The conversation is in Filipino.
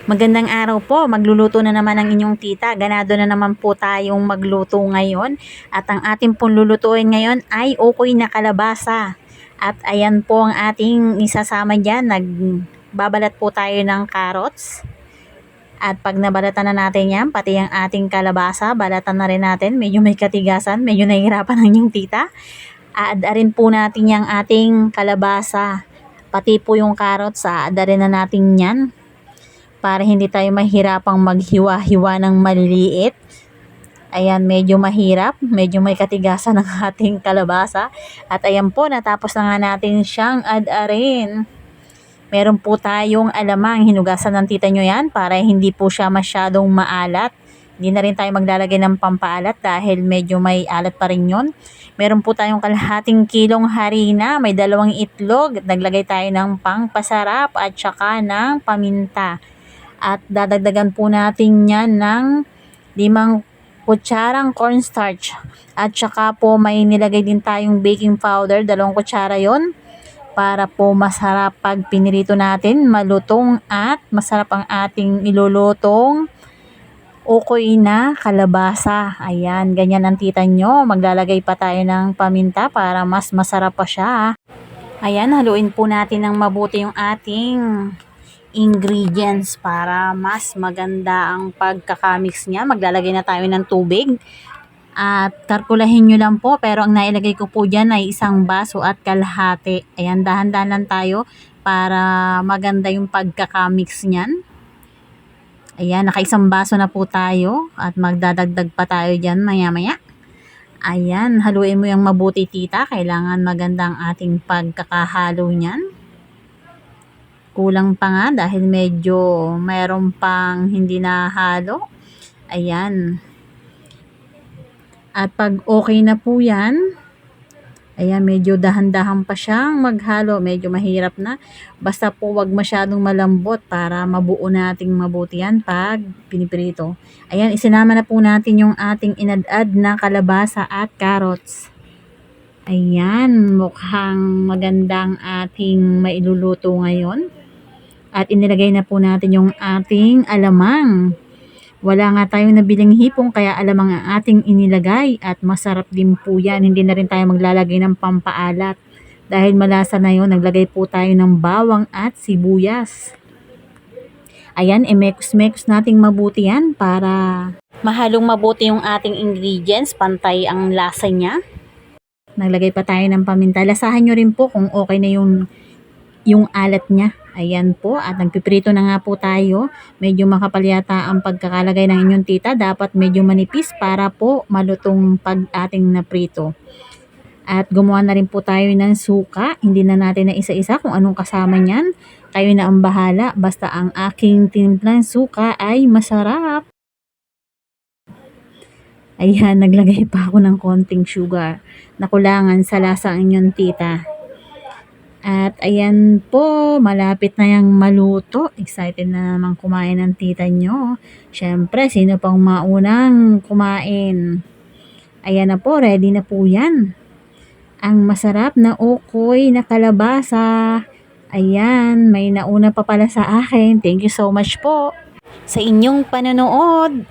Magandang araw po, magluluto na naman ang inyong tita. Ganado na naman po tayong magluto ngayon. At ang ating pong lulutuin ngayon ay ukoy na kalabasa. At ayan po ang ating isasama dyan. Nagbabalat po tayo ng carrots. At pag nabalatan na natin yan, pati ang ating kalabasa, balatan na rin natin. Medyo may katigasan, medyo nahihirapan ang inyong tita. Aadarin po natin yung ating kalabasa. Pati po yung carrots, aadarin na natin yan para hindi tayo mahirapang maghiwa-hiwa ng maliliit. Ayan, medyo mahirap, medyo may katigasan ng ating kalabasa. At ayan po, natapos na nga natin siyang adarin. Meron po tayong alamang, hinugasan ng tita nyo yan para hindi po siya masyadong maalat. Hindi na rin tayo maglalagay ng pampaalat dahil medyo may alat pa rin yun. Meron po tayong kalahating kilong harina, may 2 itlog, naglagay tayo ng pangpasarap at saka ng paminta. At dadagdagan po natin yan ng 5 kutsarang cornstarch. At saka po may nilagay din tayong baking powder, 2 kutsara yon para po masarap pag pinirito natin, malutong at masarap ang ating nilulutong ukoy na kalabasa. Ayan, ganyan ang tita nyo. Maglalagay pa tayo ng paminta para mas masarap pa siya. Ayan, haluin po natin ng mabuti yung ating ingredients para mas maganda ang pagkakamix niya. Maglalagay na tayo ng tubig at kalkulahin nyo lang po, pero ang nailagay ko po dyan ay 1 baso at kalahati. Ayan, dahan-dahan lang tayo para maganda yung pagkakamix niyan. Ayan, naka 1 baso na po tayo at magdadagdag pa tayo dyan maya-maya. Ayan, haluin mo yung mabuti tita, kailangan maganda ang ating pagkakahalo niyan. Kulang pa nga dahil medyo mayroon pang hindi nahalo. Ayan. At pag okay na po yan, ayan, medyo dahan-dahan pa siyang maghalo. Medyo mahirap na. Basta po wag masyadong malambot para mabuo nating mabuti yan pag piniprito. Ayan, isinama na po natin yung ating inadad na kalabasa at carrots. Ayan, mukhang magandang ating mailuluto ngayon. At inilagay na po natin yung ating alamang. Wala nga tayong nabiling hipong kaya alamang ang ating inilagay at masarap din po yan. Hindi na rin tayo maglalagay ng pampaalat. Dahil malasa na yun, naglagay po tayo ng bawang at sibuyas. Ayan, emekos-mekos nating mabuti yan para mahalong mabuti yung ating ingredients, pantay ang lasa niya. Naglagay pa tayo ng paminta. Lasahan nyo rin po kung okay na yung alat niya. Ayan po, at nagpiprito na nga po tayo. Medyo makapal yata ang pagkakalagay ng inyong tita. Dapat medyo manipis para po malutong pag ating naprito. At gumawa na rin po tayo ng suka. Hindi na natin na isa-isa kung anong kasama niyan. Kayo na ang bahala. Basta ang aking tinimplang suka ay masarap. Ayan, naglagay pa ako ng konting sugar. Nakulangan sa lasa ang inyong tita. At ayan po, malapit na yung maluto. Excited na naman kumain ng tita nyo. Siyempre, sino pang maunang kumain? Ayan na po, ready na po yan. Ang masarap na ukoy na kalabasa. Ayan, may nauna pa pala sa akin. Thank you so much po sa inyong panonood.